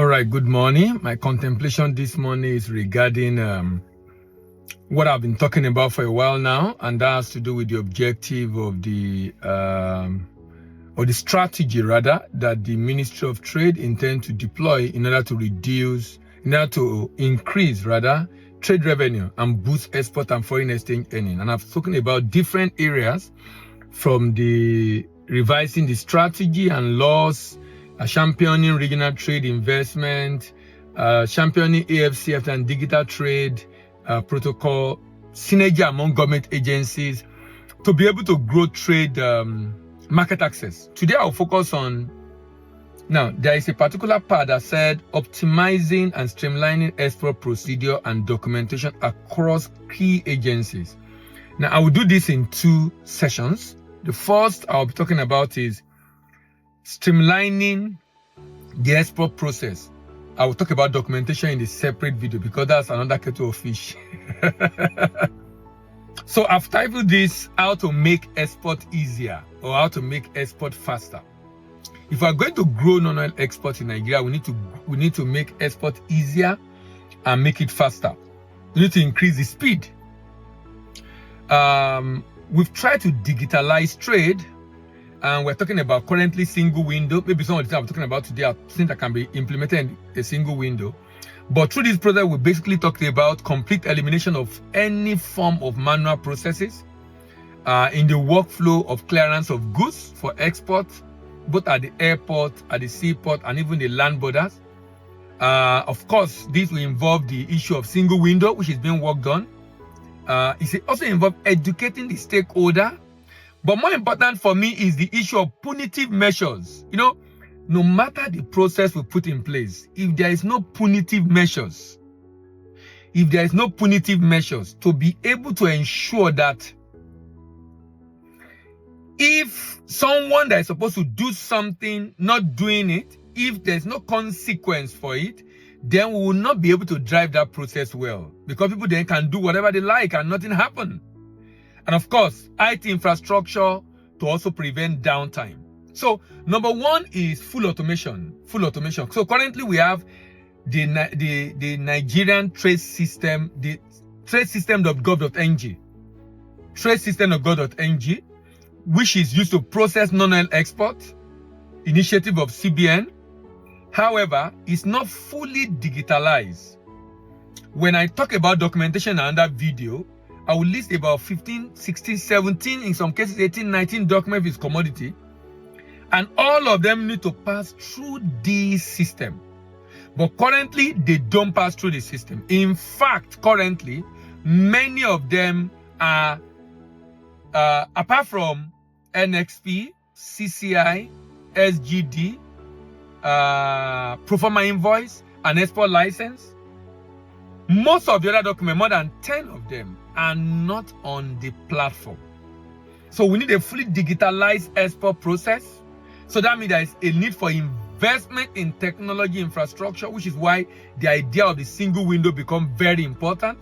All right, good morning. My contemplation this morning is regarding what I've been talking about for a while now, and that has to do with the objective of the strategy rather that the Ministry of Trade intend to deploy in order to increase trade revenue and boost export and foreign exchange earning. And I've spoken about different areas, from the revising the strategy and laws, championing regional trade investment, championing AFCF and digital trade protocol, synergy among government agencies to be able to grow trade market access. Today I'll focus on, now there is a particular part that said optimizing and streamlining export procedure and documentation across key agencies. Now I will do this in two sessions. The first I'll be talking about is streamlining the export process. I will talk about documentation in a separate video because that's another kettle of fish. So I've titled this how to make export easier or how to make export faster. If we're going to grow non-oil export in Nigeria, we need to make export easier and make it faster. We need to increase the speed. We've tried to digitalize trade, and we're talking about currently single window. Maybe some of the things I'm talking about today are things that can be implemented in a single window. But through this process, we basically talked about complete elimination of any form of manual processes in the workflow of clearance of goods for export, both at the airport, at the seaport, and even the land borders. Of course, this will involve the issue of single window, which is being worked on. It also involves educating the stakeholder. But more important for me is the issue of punitive measures. You know, no matter the process we put in place, if there is no punitive measures, to be able to ensure that if someone that is supposed to do something not doing it, if there's no consequence for it, then we will not be able to drive that process well, because people then can do whatever they like and nothing happen. And of course, IT infrastructure to also prevent downtime. So number one is full automation. So currently we have the Nigerian trade system, the tradesystem.gov.ng, which is used to process non-oil export, initiative of CBN. However, it's not fully digitalized. When I talk about documentation in another video, I will list about 15, 16, 17, in some cases 18, 19 documents with commodity. And all of them need to pass through this system. But currently, they don't pass through the system. In fact, currently, many of them are, apart from NXP, CCI, SGD, proforma invoice, and export license, most of the other documents, more than 10 of them, are not on the platform. So we need a fully digitalized export process. So that means there is a need for investment in technology infrastructure, which is why the idea of the single window becomes very important.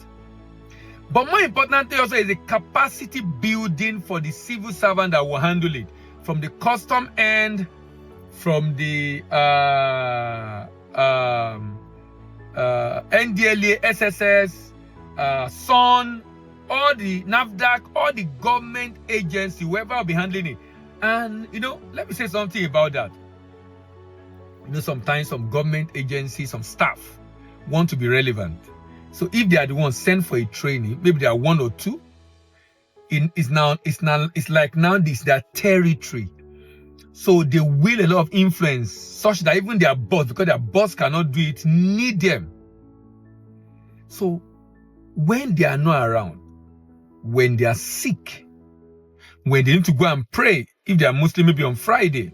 But more importantly also is the capacity building for the civil servant that will handle it, from the custom end, from the NDLA, SSS, SON, all the NAFDAC, all the government agency, whoever will be handling it. And, let me say something about that. Sometimes some government agencies, some staff want to be relevant. So if they are the ones sent for a training, maybe there are one or two, it's like this is their territory. So they will a lot of influence, such that even their boss, because their boss cannot do it, need them. So when they are not around, when they are sick, when they need to go and pray, if they are Muslim, maybe on Friday,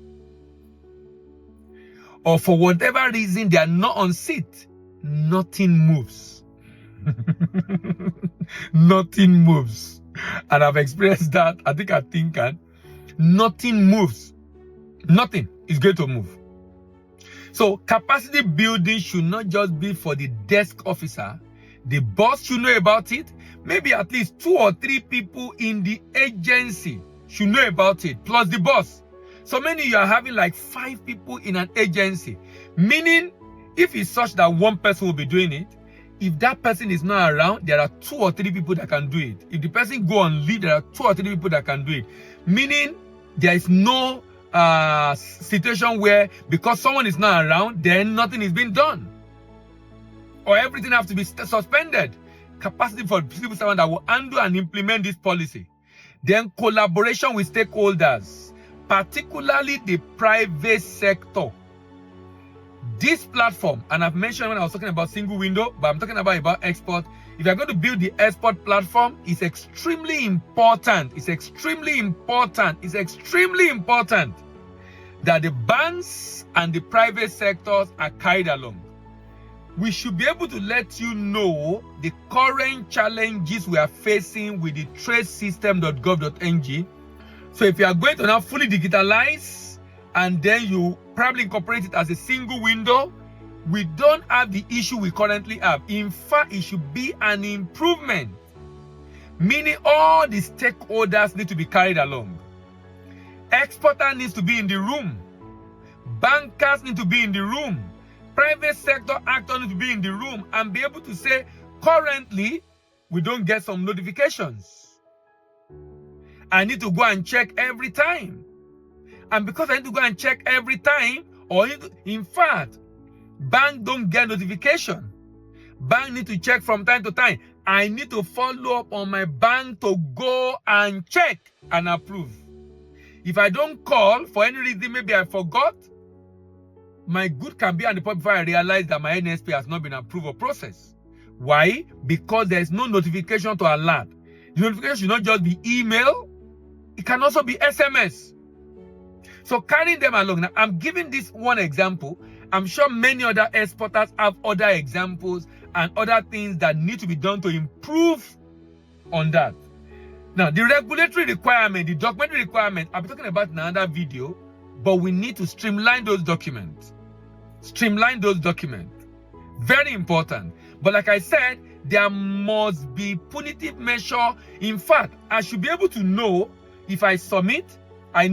or for whatever reason they are not on seat, nothing moves. Nothing moves. And I've experienced that. I think nothing moves. Nothing is going to move. So capacity building should not just be for the desk officer. The boss should know about it. Maybe at least 2 or 3 people in the agency should know about it, plus the boss. So many you are having like 5 people in an agency, meaning If it's such that one person will be doing it, if that person is not around, there are 2 or 3 people that can do it. If the person go on leave, there are 2 or 3 people that can do it. Meaning, there is no situation where because someone is not around, then nothing is being done. Or everything has to be suspended. Capacity for civil servants that will handle and implement this policy. Then collaboration with stakeholders, particularly the private sector. This platform, and I've mentioned when I was talking about single window, but I'm talking about export. If you're going to build the export platform, it's extremely important. It's extremely important. It's extremely important that the banks and the private sectors are carried along. We should be able to let you know the current challenges we are facing with the tradesystem.gov.ng. So if you are going to now fully digitalize and then you probably incorporate it as a single window, we don't have the issue we currently have. In fact, it should be an improvement. Meaning all the stakeholders need to be carried along. Exporter needs to be in the room. Bankers need to be in the room. Private sector actors need to be in the room and be able to say, currently, we don't get some notifications. I need to go and check every time. And because I need to go and check every time, or in fact, bank don't get notification. Bank need to check from time to time. I need to follow up on my bank to go and check and approve. If I don't call, for any reason, maybe I forgot, my good can be on the point before I realize that my NSP has not been approved or processed. Why? Because there is no notification to alert. The notification should not just be email, it can also be SMS. So carrying them along. Now, I'm giving this one example. I'm sure many other exporters have other examples and other things that need to be done to improve on that. Now, the regulatory requirement, the documentary requirement, I'll be talking about in another video, but we need to streamline those documents. Streamline those documents. Very important. But like I said, there must be punitive measure. In fact, I should be able to know if I submit, I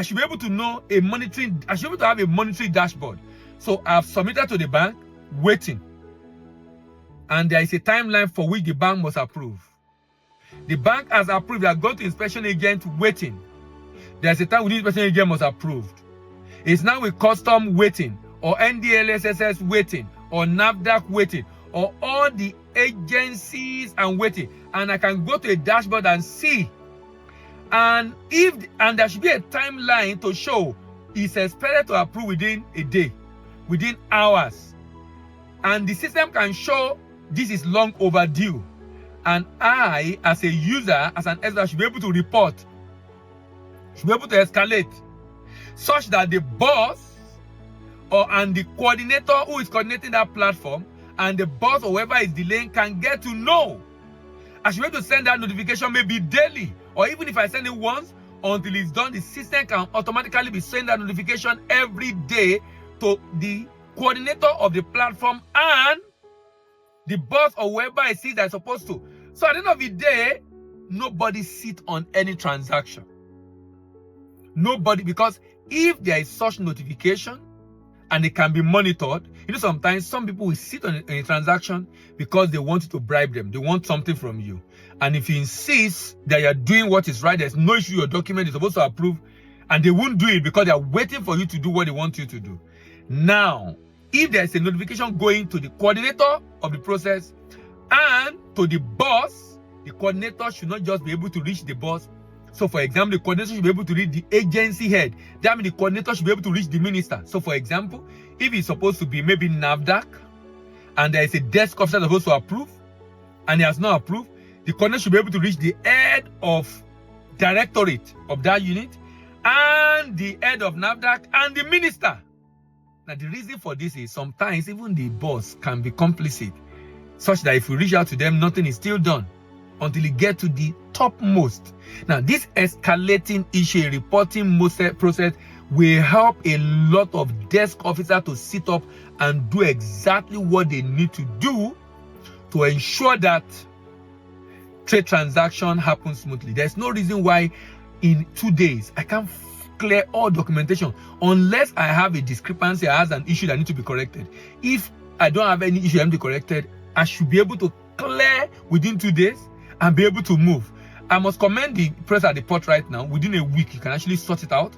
should be able to know I should be able to have a monitoring dashboard. So I've submitted to the bank, waiting. And there is a timeline for which the bank must approve. The bank has approved, they are going to inspection agent, waiting. There's a time when the inspection agent must approve. It's now with custom waiting, or NDLSSS waiting, or NAFDAC waiting, or all the agencies and waiting. And I can go to a dashboard and see. And there should be a timeline to show it's expected to approve within a day, within hours. And the system can show this is long overdue. And I, as a user, as an expert, should be able to report, should be able to escalate, such that the boss and the coordinator who is coordinating that platform and the boss or whoever is delaying can get to know. I should be able to send that notification maybe daily, or even if I send it once, until it's done, the system can automatically be sending that notification every day to the coordinator of the platform and the boss or whoever it is that's supposed to. So at the end of the day, nobody sits on any transaction. Nobody, because if there is such notification and it can be monitored, sometimes some people will sit on a transaction because they want you to bribe them. They want something from you. And if you insist that you're doing what is right, there's no issue, your document is supposed to approve, and they won't do it because they're waiting for you to do what they want you to do. Now, if there's a notification going to the coordinator of the process and to the boss, the coordinator should not just be able to reach the boss. So, for example, the coordinator should be able to reach the agency head. That means the coordinator should be able to reach the minister. So, for example, if it's supposed to be maybe NAFDAC and there is a desk officer that's supposed to approve and he has not approved, the coordinator should be able to reach the head of directorate of that unit and the head of NAFDAC and the minister. Now, the reason for this is sometimes even the boss can be complicit, such that if we reach out to them, nothing is still done until it gets to the topmost. Now, this escalating issue, reporting process will help a lot of desk officers to sit up and do exactly what they need to do to ensure that trade transaction happens smoothly. There's no reason why in 2 days I can't clear all documentation unless I have a discrepancy, I have an issue that needs to be corrected. If I don't have any issue that needs to be corrected, I should be able to clear within 2 days and be able to move. I must commend the press at the port right now. Within a week, you can actually sort it out,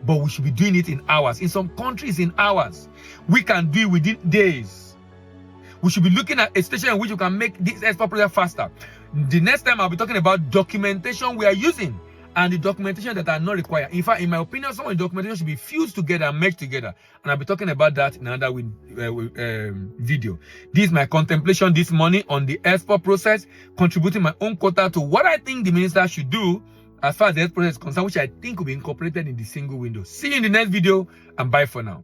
but we should be doing it in hours. In some countries, in hours. We can do it within days. We should be looking at a station in which you can make this export process faster. The next time I'll be talking about documentation we are using and the documentation that are not required. In fact, in my opinion, some of the documentation should be fused together and merged together. And I'll be talking about that in another video. This is my contemplation this morning on the export process, contributing my own quota to what I think the minister should do as far as the export process is concerned, which I think will be incorporated in the single window. See you in the next video, and bye for now.